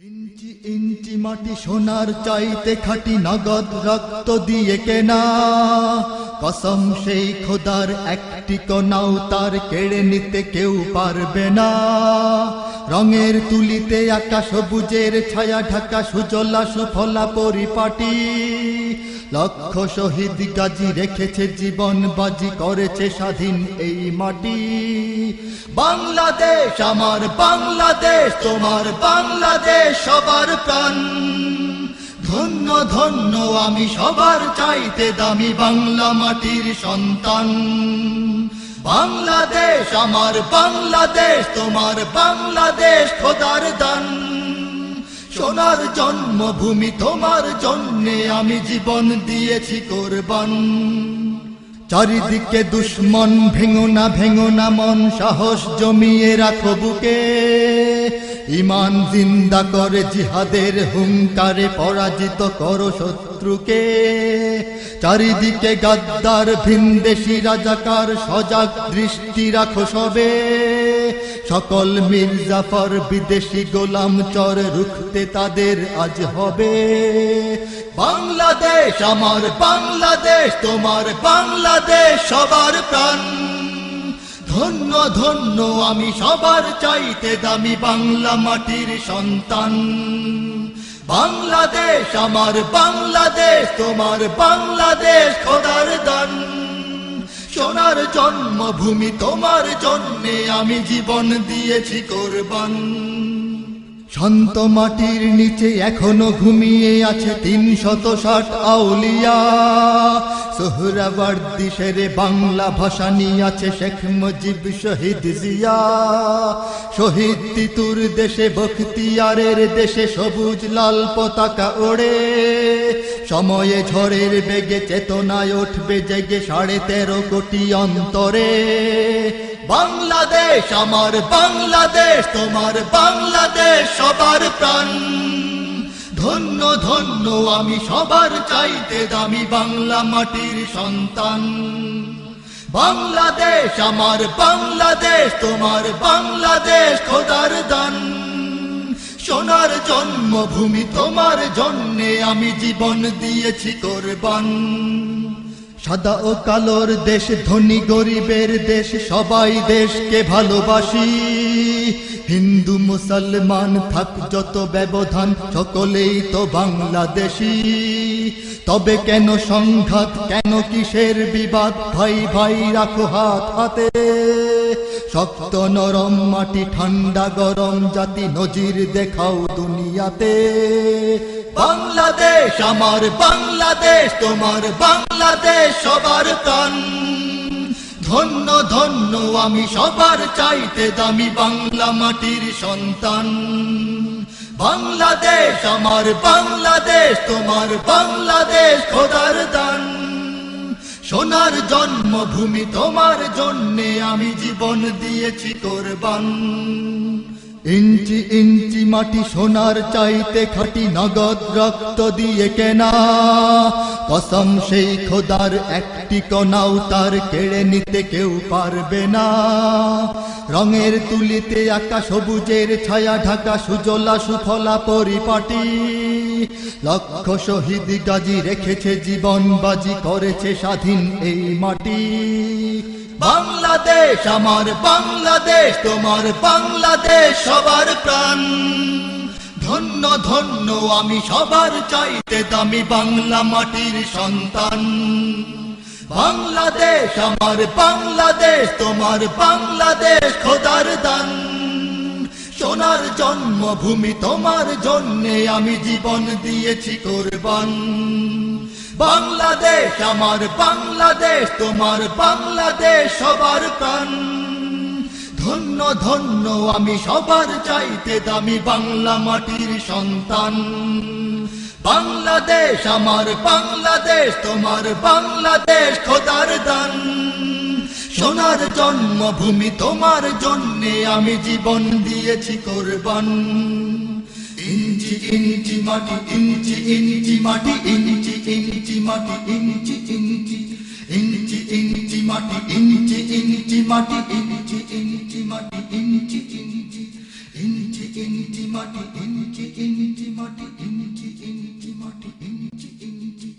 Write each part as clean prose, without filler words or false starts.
ইঞ্চি ইঞ্চি মাটি সোনার চাইতে খাঁটি, নগদ রক্ত দিয়ে কেনা। কসম সেই খোদার, একটি কণাও তার কেড়ে নিতে কেউ পারবে না। রঙের তুলিতে আকাশ সবুজের ছায়া ঢাকা, সুজলা সুফলা পরিপাটি। লক্ষ শহীদ গাজী রেখেছে জীবন বাজি, করেছে স্বাধীন এই মাটি। বাংলাদেশ আমার বাংলাদেশ, তোমার বাংলাদেশ সবার প্রাণ। ধন্য ধন্য আমি সবার চাইতে দামি বাংলা মাটির সন্তান। বাংলাদেশ আমার বাংলাদেশ, তোমার বাংলাদেশ খোদার দান। সোনার জন্মভূমি, তোমার জন্যে আমি জীবন দিয়েছি কোরবান। চারিদিকে দুশ্মন, ভেঙো না মন, সাহস জমিয়ে রাখো বুকে। ঈমান জিন্দা করে জিহাদের হুঙ্কারে, পরাজিত করো শত্রুকে। চারিদিকে গাদ্দার ভিনদেশী রাজাকার, সজাগ দৃষ্টি রাখো সবে। সকল মির্জাফর বিদেশি গোলাম চর, রুখতে তাদের আজ হবে। বাংলাদেশ আমার বাংলাদেশ, তোমার বাংলাদেশ সবার প্রাণ। ধন্য ধন্য আমি সবার চাইতে দামি বাংলা মাটির সন্তান। বাংলাদেশ আমার বাংলাদেশ, তোমার বাংলাদেশ খোদার দান। সোনার জন্মভূমি, তোমার জন্যে আমি জীবন দিয়েছি কোরবান। শান্ত মাটির নিচে এখনো ঘুমিয়ে আছে ৩৬০ আউলিয়া। সোহরাওয়ার্দী শেরে বাংলা ভাষা নিয়ে আছে শেখ মুজিব, শহীদ জিয়া। শহীদ তিতুর দেশে, বখতিয়ারের দেশে সবুজ লাল পতাকা ওড়ে। সময়ে ঝড়ের বেগে চেতনায় উঠবে জেগে ১৩.৫ কোটি অন্তরে। বাংলাদেশ আমার বাংলাদেশ, তোমার বাংলাদেশ সবার প্রাণ। ধন্য ধন্য আমি সবার চাইতে দামি বাংলা মাটির সন্তান। বাংলাদেশ আমার বাংলাদেশ, তোমার বাংলাদেশ খোদার দান। সোনার জন্মভূমি, তোমার জন্যে আমি জীবন দিয়েছি কোরবান। সাদা ও কালোর দেশ, ধনী গরিবের দেশ, সবাই দেশকে ভালোবাসি। হিন্দু মুসলমান থাক যত ব্যবধান, সকলেই তো বাংলাদেশী। তবে কেন সংঘাত, কেন কিসের বিবাদ? ভাই ভাই রাখো হাত হাতে। শক্ত নরম মাটি, ঠান্ডা গরম জাতি, নজির দেখাও দুনিয়াতে। বাংলাদেশ আমার বাংলাদেশ, তোমার বাংলাদেশ সবার প্রাণ। ধন্য ধন্য আমি সবার চাইতে দামি বাংলা মাটির সন্তান। বাংলাদেশ আমার বাংলাদেশ, তোমার বাংলাদেশ খোদার দান। সোনার জন্মভূমি, তোমার জন্যে আমি জীবন দিয়েছি কোরবান। ইঞ্চি ইঞ্চি মাটি সোনার চাইতে খাঁটি, নগদ রক্ত দিয়ে কেনা। কসম সেই খোদার, একটি কণাও তার কেড়ে নিতে কেউ পারবে না। রঙের তুলিতে আকাশ সবুজের ছায়া ঢাকা, সুজলা সুফলা পরিপাটি। লক্ষ শহীদ গাজী রেখেছে জীবন বাজি, করেছে স্বাধীন এই মাটি। বাংলাদেশ আমার বাংলাদেশ, তোমার বাংলাদেশ সবার প্রাণ। ধন্য ধন্য আমি সবার চাইতে দামি বাংলা মাটির সন্তান। বাংলাদেশ আমার বাংলাদেশ, তোমার বাংলাদেশ খোদার দান। সোনার জন্মভূমি, তোমার জন্যে আমি জীবন দিয়েছি কোরবান। বাংলাদেশ আমার বাংলাদেশ, তোমার বাংলাদেশ সবার প্রাণ। ধন্য ধন্য আমি সবার চাইতে দামি বাংলা মাটির সন্তান। বাংলাদেশ আমার বাংলাদেশ, তোমার বাংলাদেশ খোদার দান। সোনার জন্মভূমি, তোমার জন্যে আমি জীবন দিয়েছি কোরবান। ইঞ্চি ইঞ্চি মাটি, ইঞ্চি ইঞ্চি মাটি, ইঞ্চি ইঞ্চি মাটি ইঞ্চি ইঞ্চি ইঞ্চি ইঞ্চি মাটি ইঞ্চি ইঞ্চি মাটি ইঞ্চি ইঞ্চি মাটি ইঞ্চি ইঞ্চি ইঞ্চি ইঞ্চি মাটি ইঞ্চি ইঞ্চি মাটি ইঞ্চি ইঞ্চি মাটি ইঞ্চি ইঞ্চি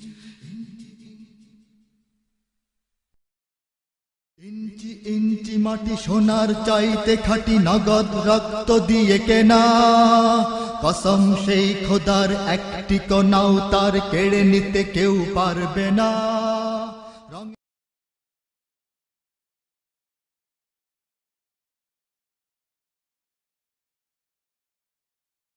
ইঞ্চি ইঞ্চি মাটি সোনার চাইতে খাঁটি নগদ রক্ত দিয়ে কেনা কসম সেই খোদার একটি কণাও তার কেড়ে নিতে কেউ পারবে না।